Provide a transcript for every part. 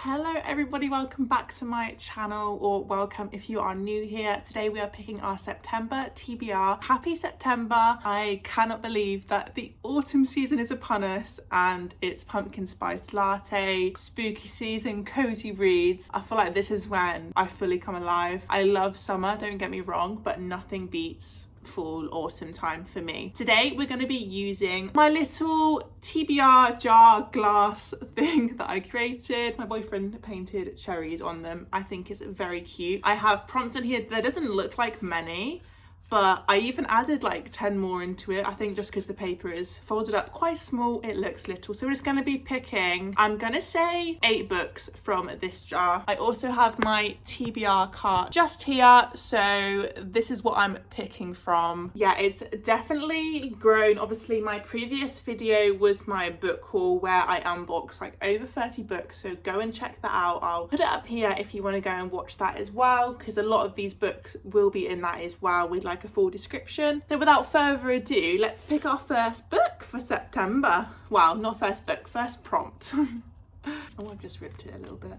Hello everybody, welcome back to my channel, or welcome if you are new here. Today we are picking our September TBR. Happy September. I cannot believe that the autumn season is upon us and it's pumpkin spice latte, spooky season, cozy reads. I feel like this is when I fully come alive. I love summer, don't get me wrong, but nothing beats fall autumn time for me. Today we're going to be using my little TBR jar glass thing that I created. My boyfriend painted cherries on them. I think it's very cute. I have prompts in here. There doesn't look like many, but I even added like 10 more into it. I think just because the paper is folded up quite small, it looks little. So we're just going to be picking, I'm going to say 8 books from this jar. I also have my TBR cart just here. So this is what I'm picking from. Yeah, it's definitely grown. Obviously, my previous video was my book haul where I unboxed like over 30 books. So go and check that out. I'll put it up here if you want to go and watch that as well, because a lot of these books will be in that as well with like a full description. So without further ado, let's pick our first book for September. Well, not first book, first prompt. Oh, I've just ripped it a little bit.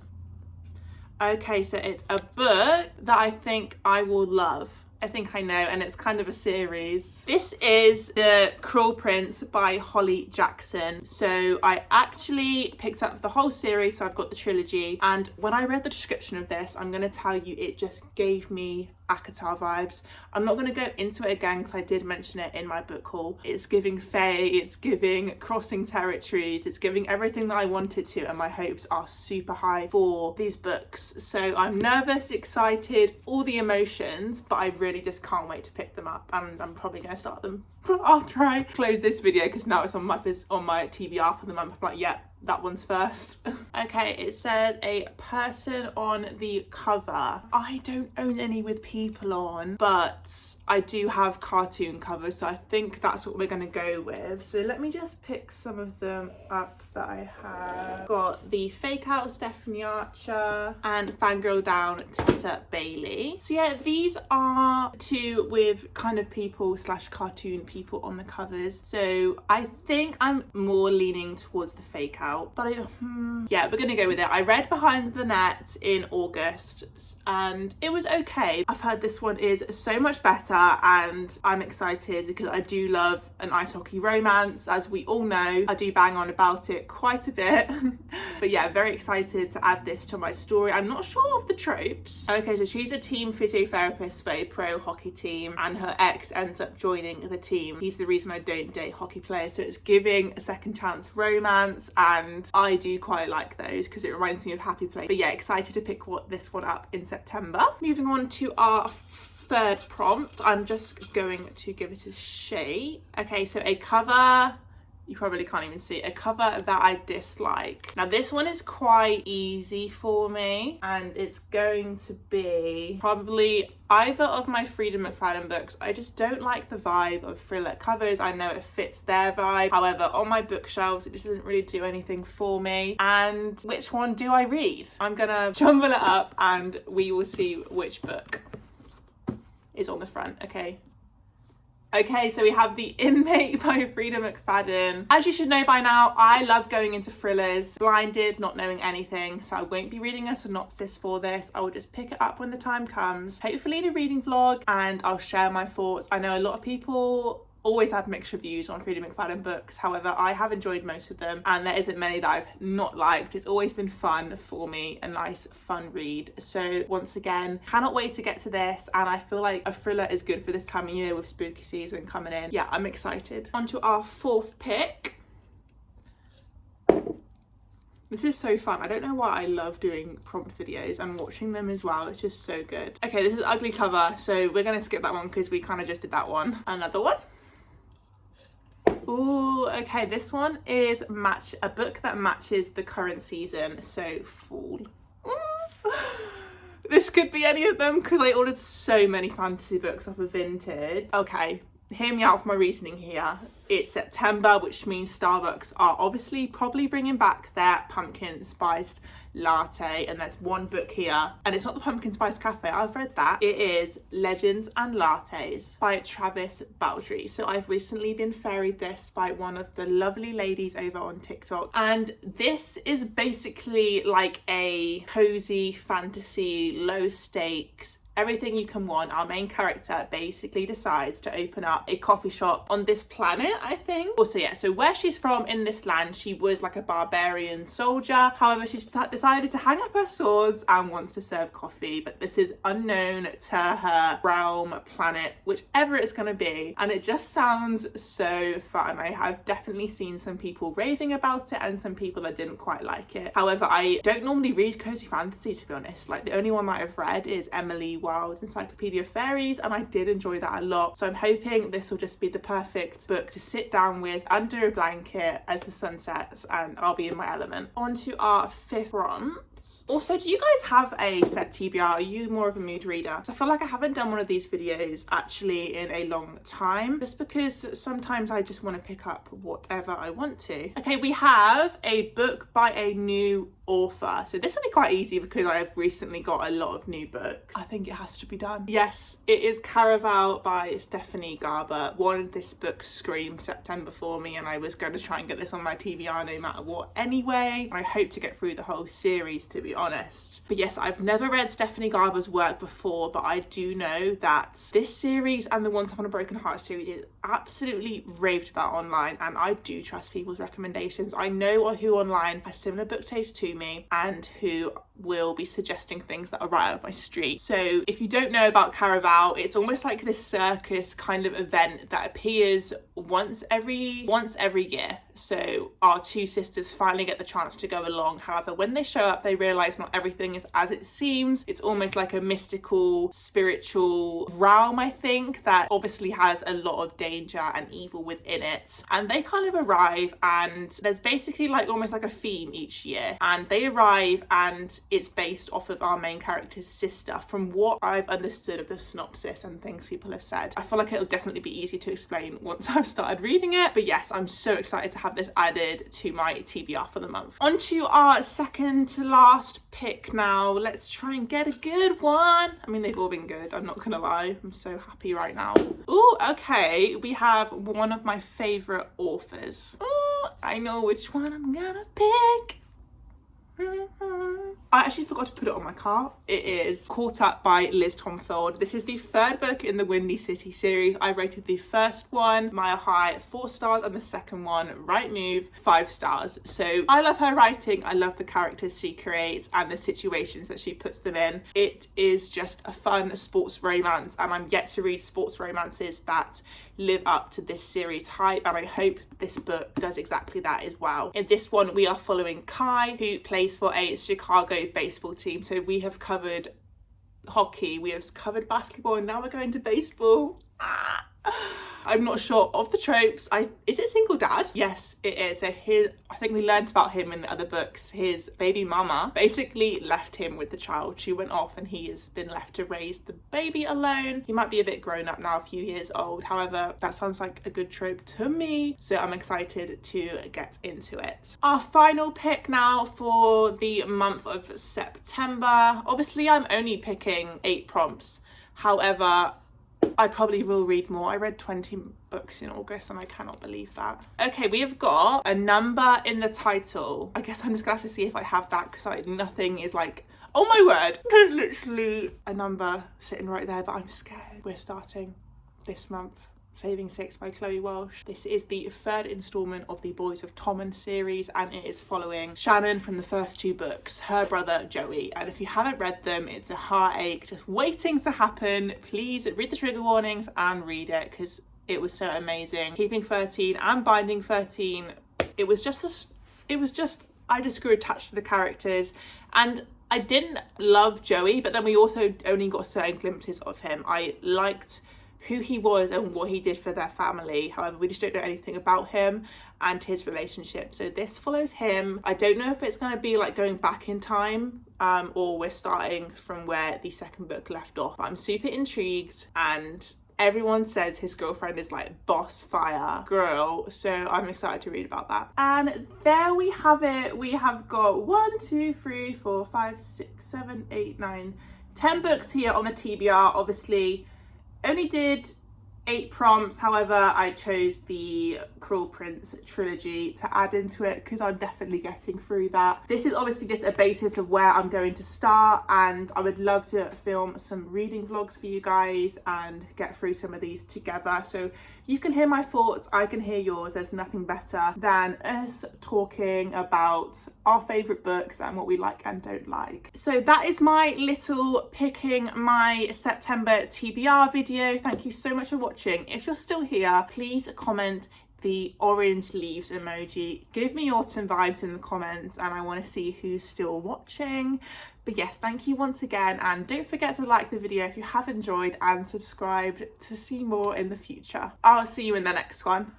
Okay, so it's a book that I think I will love. I think I know, and it's kind of a series. This is The Cruel Prince by Holly Jackson. So I actually picked up the whole series, so I've got the trilogy, and when I read the description of this, I'm going to tell you, it just gave me ACOTAR vibes. I'm not going to go into it again because I did mention it in my book haul. It's giving Fae, it's giving crossing territories, it's giving everything that I wanted to, and my hopes are super high for these books. So I'm nervous, excited, all the emotions, but I really just can't wait to pick them up, and I'm probably going to start them after I close this video because now it's on my TBR for the month. I'm like, yeah, that one's first. Okay, it says a person on the cover. I don't own any with people on, but I do have cartoon covers, so I think that's what we're gonna go with. So let me just pick some of them up that I have. Got the Fake Out Stephanie Archer and Fangirl Down Tessa Bailey. So yeah, these are two with kind of people / cartoon people on the covers. So I think I'm more leaning towards the Fake Out, but yeah, we're gonna go with it. I read Behind the Net in August and it was okay. I've heard this one is so much better, and I'm excited because I do love an ice hockey romance, as we all know. I do bang on about it quite a bit. But yeah, very excited to add this to my story. I'm not sure of the tropes. Okay, so she's a team physiotherapist for a pro hockey team, and her ex ends up joining the team. He's the reason I don't date hockey players. So it's giving a second chance romance, and I do quite like those because it reminds me of Happy Place. But yeah, excited to pick this one up in September. Moving on to our third prompt, I'm just going to give it a shake. Okay, so a cover, you probably can't even see it, a cover that I dislike. Now this one is quite easy for me, and it's going to be probably either of my Freedom McFadden books. I just don't like the vibe of thriller covers. I know it fits their vibe, however on my bookshelves it just doesn't really do anything for me. And which one do I read? I'm gonna jumble it up and we will see which book is on the front. Okay, so we have The Inmate by Freedom McFadden. As you should know by now, I love going into thrillers, blinded, not knowing anything, so I won't be reading a synopsis for this. I will just pick it up when the time comes, hopefully in a reading vlog, and I'll share my thoughts. I know a lot of people always have mixed reviews on Freedom McFadden books, however I have enjoyed most of them, and there isn't many that I've not liked. It's always been fun for me, a nice fun read. So once again, cannot wait to get to this, and I feel like a thriller is good for this time of year with spooky season coming in. Yeah, I'm excited. On to our fourth pick. This is so fun. I don't know why I love doing prompt videos and watching them as well. It's just so good. Okay, this is ugly cover, so we're gonna skip that one because we kind of just did that one. Another one. Ooh, okay, this one is a book that matches the current season, so fall. This could be any of them because I ordered so many fantasy books off of Vinted. Okay, hear me out for my reasoning here. It's September, which means Starbucks are obviously probably bringing back their pumpkin spiced latte, and there's one book here, and it's not the Pumpkin Spice Cafe, I've read that. It is Legends and Lattes by Travis Baldry. So I've recently been ferried this by one of the lovely ladies over on TikTok, and this is basically like a cozy fantasy, low stakes, everything you can want. Our main character basically decides to open up a coffee shop on this planet, I think. Also, yeah, so where she's from in this land, she was like a barbarian soldier. However, she's decided to hang up her swords and wants to serve coffee, but this is unknown to her realm, planet, whichever it's going to be. And it just sounds so fun. I have definitely seen some people raving about it and some people that didn't quite like it. However, I don't normally read cozy fantasy, to be honest. Like, the only one that I've read is Emily Wilde's Encyclopedia of Fairies, and I did enjoy that a lot. So I'm hoping this will just be the perfect book to sit down with under a blanket as the sun sets, and I'll be in my element. On to our fifth prompt. Also, do you guys have a set TBR? Are you more of a mood reader? So I feel like I haven't done one of these videos actually in a long time, just because sometimes I just want to pick up whatever I want to. Okay, we have a book by a new author. So this will be quite easy because I have recently got a lot of new books. I think it has to be done. Yes, it is Caraval by Stephanie Garber. Wanted this book scream September for me, and I was going to try and get this on my TBR no matter what anyway. I hope to get through the whole series, to be honest. But yes, I've never read Stephanie Garber's work before, but I do know that this series and the Once Upon a Broken Heart series is absolutely raved about online, and I do trust people's recommendations. I know who online has similar book taste to me and who will be suggesting things that are right up my street. So if you don't know about Caraval, it's almost like this circus kind of event that appears once every year. So our two sisters finally get the chance to go along. However, when they show up, they realize not everything is as it seems. It's almost like a mystical, spiritual realm, I think, that obviously has a lot of danger and evil within it. And they kind of arrive, and there's basically like almost like a theme each year. And they arrive, and it's based off of our main character's sister, from what I've understood of the synopsis and things people have said. I feel like it'll definitely be easy to explain once I've started reading it. But yes, I'm so excited to have this added to my TBR for the month. On to our second to last pick now. Let's try and get a good one. I mean, they've all been good, I'm not gonna lie. I'm so happy right now. Ooh, okay, we have one of my favorite authors. Ooh, I know which one I'm gonna pick. I actually forgot to put it on my cart. It is Caught Up by Liz Tomfeld. This is the third book in the Windy City series. I rated the first one, Mile High, 4 stars, and the second one, Right Move, 5 stars. So I love her writing. I love the characters she creates and the situations that she puts them in. It is just a fun sports romance, and I'm yet to read sports romances that live up to this series hype, and I hope this book does exactly that as well. In this one, we are following Kai, who plays for a Chicago baseball team. So we have covered hockey, we have covered basketball, and now we're going to baseball. I'm not sure of the tropes. Is it single dad? Yes, it is. So I think we learned about him in the other books. His baby mama basically left him with the child. She went off and he has been left to raise the baby alone. He might be a bit grown up now, a few years old. However, that sounds like a good trope to me. So I'm excited to get into it. Our final pick now for the month of September. Obviously, I'm only picking 8 prompts. However, I probably will read more. I read 20 books in August and I cannot believe that. Okay, we have got a number in the title. I guess I'm just gonna have to see if I have that, because nothing is like, oh my word, there's literally a number sitting right there, but I'm scared. We're starting this month Saving Six by Chloe Walsh. This is the 3rd installment of the Boys of Tommen series, and it is following Shannon from the first 2 books, her brother Joey. And if you haven't read them, it's a heartache just waiting to happen. Please read the trigger warnings and read it, because it was so amazing. Keeping 13 and Binding 13, it was just I just grew attached to the characters, and I didn't love Joey, but then we also only got certain glimpses of him. I liked who he was and what he did for their family. However, we just don't know anything about him and his relationship. So this follows him. I don't know if it's going to be like going back in time or we're starting from where the second book left off. But I'm super intrigued, and everyone says his girlfriend is like boss fire girl, so I'm excited to read about that. And there we have it. We have got 1, 2, 3, 4, 5, 6, 7, 8, 9, 10 books here on the TBR. Obviously only did 8 prompts, however I chose the Cruel Prince trilogy to add into it because I'm definitely getting through that. This is obviously just a basis of where I'm going to start, and I would love to film some reading vlogs for you guys and get through some of these together, so you can hear my thoughts, I can hear yours. There's nothing better than us talking about our favourite books and what we like and don't like. So that is my little picking my September TBR video. Thank you so much for watching. If you're still here, please comment the orange leaves emoji. Give me autumn vibes in the comments, and I want to see who's still watching. But yes, thank you once again, and don't forget to like the video if you have enjoyed and subscribe to see more in the future. I'll see you in the next one.